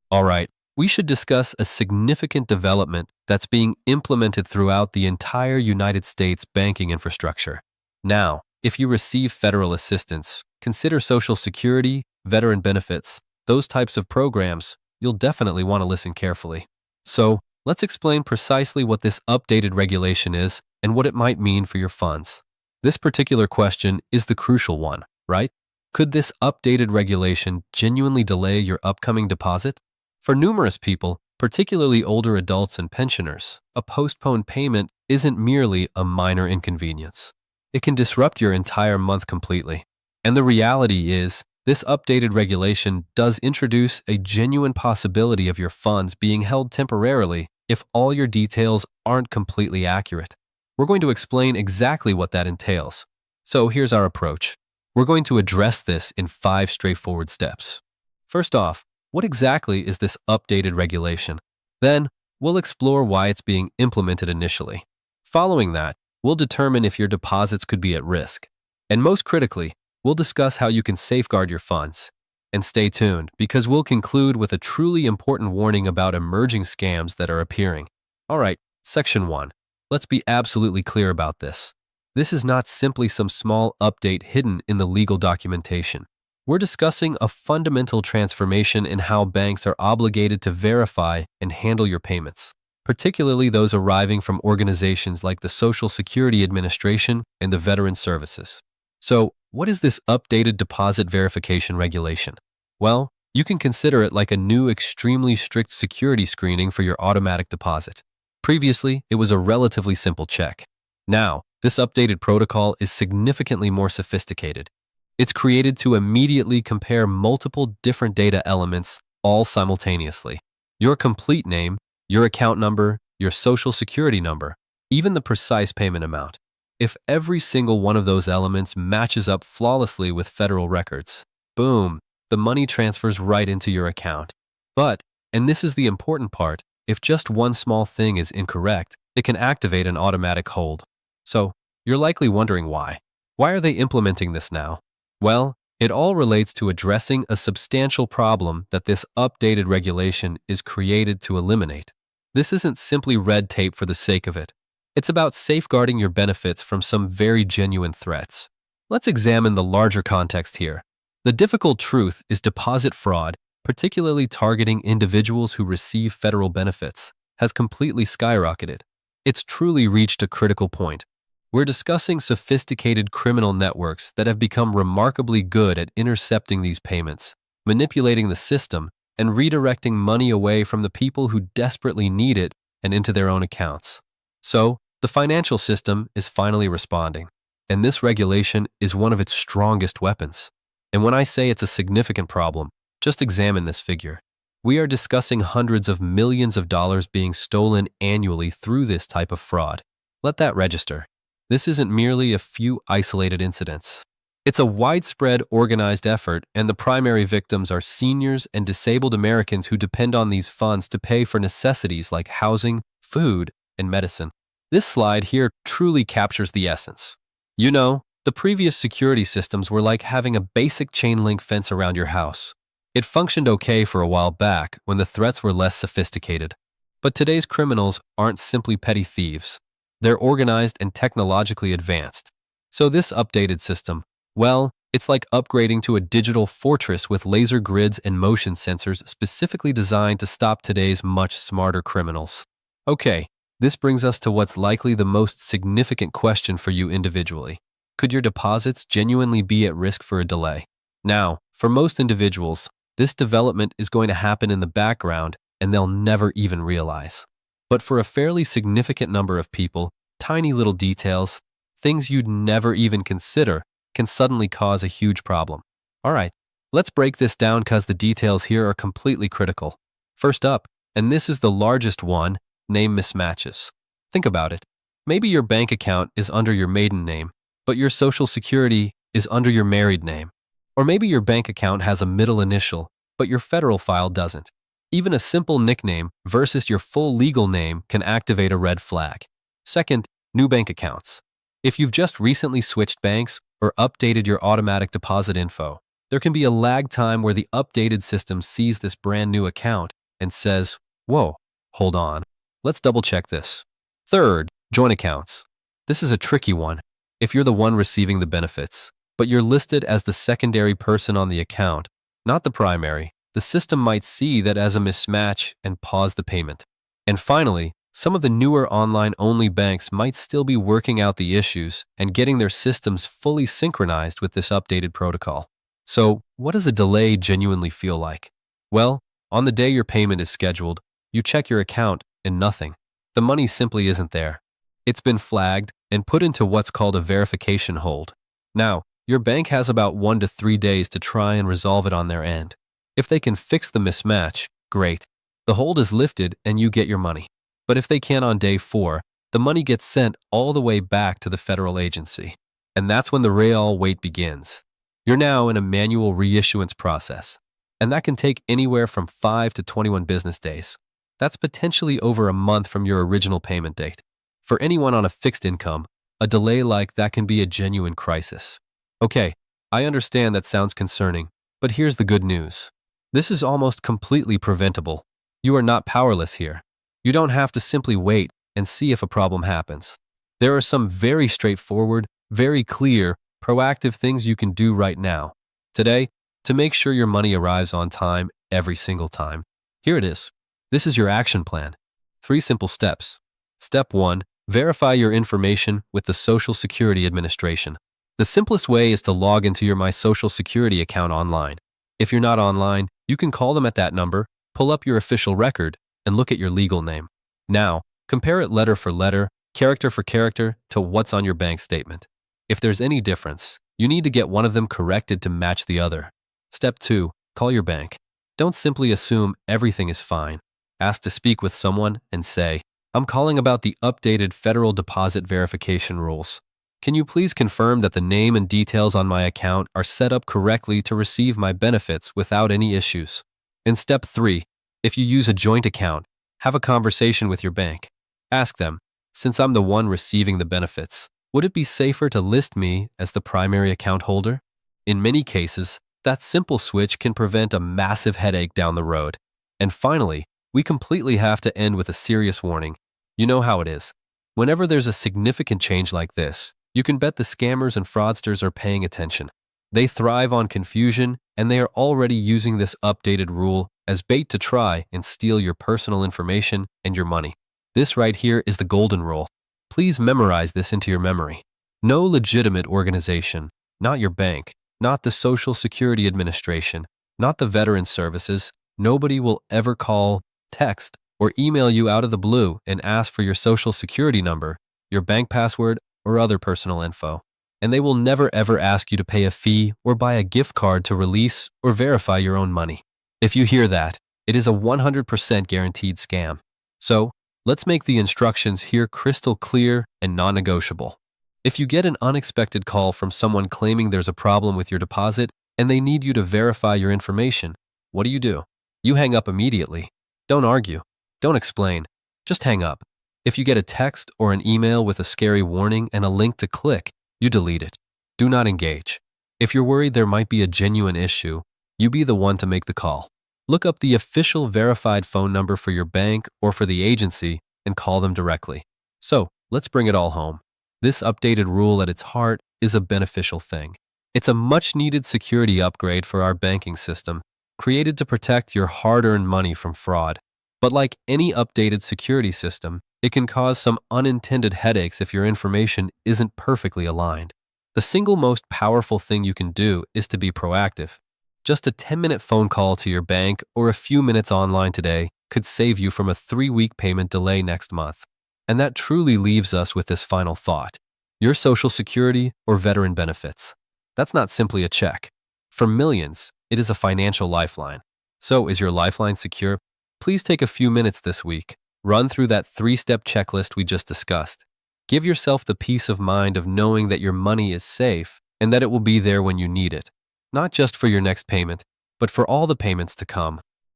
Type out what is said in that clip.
Alright, we should discuss a significant development that's being implemented throughout the entire United States banking infrastructure. Now, if you receive federal assistance, consider Social Security, veteran benefits, those types of programs, you'll definitely want to listen carefully. So, let's explain precisely what this updated regulation is and what it might mean for your funds. This particular question is the crucial one, right? Could this updated regulation genuinely delay your upcoming deposit? For numerous people, particularly older adults and pensioners, a postponed payment isn't merely a minor inconvenience. It can disrupt your entire month completely. And the reality is, this updated regulation does introduce a genuine possibility of your funds being held temporarily if all your details aren't completely accurate. We're going to explain exactly what that entails. So here's our approach. We're going to address this in 5 straightforward steps. First off, what exactly is this updated regulation? Then, we'll explore why it's being implemented initially. Following that, we'll determine if your deposits could be at risk. And most critically, we'll discuss how you can safeguard your funds. And stay tuned, because we'll conclude with a truly important warning about emerging scams that are appearing. Alright, Section 1. Let's be absolutely clear about this. This is not simply some small update hidden in the legal documentation. We're discussing a fundamental transformation in how banks are obligated to verify and handle your payments, particularly those arriving from organizations like the Social Security Administration and the Veteran Services. So, what is this updated deposit verification regulation? Well, you can consider it like a new extremely strict security screening for your automatic deposit. Previously, it was a relatively simple check. Now, this updated protocol is significantly more sophisticated. It's created to immediately compare multiple different data elements all simultaneously. Your complete name, your account number, your social security number, even the precise payment amount. If every single one of those elements matches up flawlessly with federal records, boom, the money transfers right into your account. But, and this is the important part, if just one small thing is incorrect, it can activate an automatic hold. So, you're likely wondering why. Why are they implementing this now? Well, it all relates to addressing a substantial problem that this updated regulation is created to eliminate. This isn't simply red tape for the sake of it. It's about safeguarding your benefits from some very genuine threats. Let's examine the larger context here. The difficult truth is deposit fraud, particularly targeting individuals who receive federal benefits, has completely skyrocketed. It's truly reached a critical point. We're discussing sophisticated criminal networks that have become remarkably good at intercepting these payments, manipulating the system, and redirecting money away from the people who desperately need it and into their own accounts. So, the financial system is finally responding, and this regulation is one of its strongest weapons. And when I say it's a significant problem, just examine this figure. We are discussing hundreds of millions of dollars being stolen annually through this type of fraud. Let that register. This isn't merely a few isolated incidents. It's a widespread, organized effort, and the primary victims are seniors and disabled Americans who depend on these funds to pay for necessities like housing, food, and medicine. This slide here truly captures the essence. You know, the previous security systems were like having a basic chain link fence around your house. It functioned okay for a while back when the threats were less sophisticated. But today's criminals aren't simply petty thieves. They're organized and technologically advanced. So this updated system, well, it's like upgrading to a digital fortress with laser grids and motion sensors specifically designed to stop today's much smarter criminals. Okay, this brings us to what's likely the most significant question for you individually. Could your deposits genuinely be at risk for a delay? Now, for most individuals, this development is going to happen in the background and they'll never even realize. But for a fairly significant number of people, tiny little details, things you'd never even consider, can suddenly cause a huge problem. Alright, let's break this down because the details here are completely critical. First up, and this is the largest one, name mismatches. Think about it. Maybe your bank account is under your maiden name, but your social security is under your married name. Or maybe your bank account has a middle initial, but your federal file doesn't. Even a simple nickname versus your full legal name can activate a red flag. Second, new bank accounts. If you've just recently switched banks or updated your automatic deposit info, there can be a lag time where the updated system sees this brand new account and says, "Whoa, hold on. Let's double check this." Third, joint accounts. This is a tricky one. If you're the one receiving the benefits, but you're listed as the secondary person on the account, not the primary, the system might see that as a mismatch and pause the payment. And finally, some of the newer online-only banks might still be working out the issues and getting their systems fully synchronized with this updated protocol. So, what does a delay genuinely feel like? Well, on the day your payment is scheduled, you check your account and nothing. The money simply isn't there. It's been flagged and put into what's called a verification hold. Now, your bank has about 1 to 3 days to try and resolve it on their end. If they can fix the mismatch, great. The hold is lifted and you get your money. But if they can't on day 4, the money gets sent all the way back to the federal agency. And that's when the real wait begins. You're now in a manual reissuance process. And that can take anywhere from 5 to 21 business days. That's potentially over a month from your original payment date. For anyone on a fixed income, a delay like that can be a genuine crisis. Okay, I understand that sounds concerning, but here's the good news. This is almost completely preventable. You are not powerless here. You don't have to simply wait and see if a problem happens. There are some very straightforward, very clear, proactive things you can do right now, today, to make sure your money arrives on time every single time. Here it is. This is your action plan. 3 simple steps. Step 1. Verify your information with the Social Security Administration. The simplest way is to log into your My Social Security account online. If you're not online, you can call them at that number, pull up your official record, and look at your legal name. Now, compare it letter for letter, character for character, to what's on your bank statement. If there's any difference, you need to get one of them corrected to match the other. Step 2. Call your bank. Don't simply assume everything is fine. Ask to speak with someone and say, "I'm calling about the updated federal deposit verification rules. Can you please confirm that the name and details on my account are set up correctly to receive my benefits without any issues?" In step 3, if you use a joint account, have a conversation with your bank. Ask them, "Since I'm the one receiving the benefits, would it be safer to list me as the primary account holder?" In many cases, that simple switch can prevent a massive headache down the road. And finally, we completely have to end with a serious warning. You know how it is. Whenever there's a significant change like this, you can bet the scammers and fraudsters are paying attention. They thrive on confusion, and they are already using this updated rule as bait to try and steal your personal information and your money. This right here is the golden rule. Please memorize this into your memory. No legitimate organization, not your bank, not the Social Security Administration, not the Veterans Services, nobody will ever call, text, or email you out of the blue and ask for your Social Security number, your bank password, or other personal info. And they will never ever ask you to pay a fee or buy a gift card to release or verify your own money. If you hear that, it is a 100% guaranteed scam. So, let's make the instructions here crystal clear and non-negotiable. If you get an unexpected call from someone claiming there's a problem with your deposit and they need you to verify your information, what do? You hang up immediately. Don't argue. Don't explain. Just hang up. If you get a text or an email with a scary warning and a link to click, you delete it. Do not engage. If you're worried there might be a genuine issue, you be the one to make the call. Look up the official verified phone number for your bank or for the agency and call them directly. So, let's bring it all home. This updated rule at its heart is a beneficial thing. It's a much-needed security upgrade for our banking system, created to protect your hard-earned money from fraud. But like any updated security system, it can cause some unintended headaches if your information isn't perfectly aligned. The single most powerful thing you can do is to be proactive. Just a 10-minute phone call to your bank or a few minutes online today could save you from a 3-week payment delay next month. And that truly leaves us with this final thought. Your Social Security or veteran benefits. That's not simply a check. For millions, it is a financial lifeline. So, is your lifeline secure? Please take a few minutes this week. Run through that 3-step checklist we just discussed. Give yourself the peace of mind of knowing that your money is safe and that it will be there when you need it. Not just for your next payment, but for all the payments to come.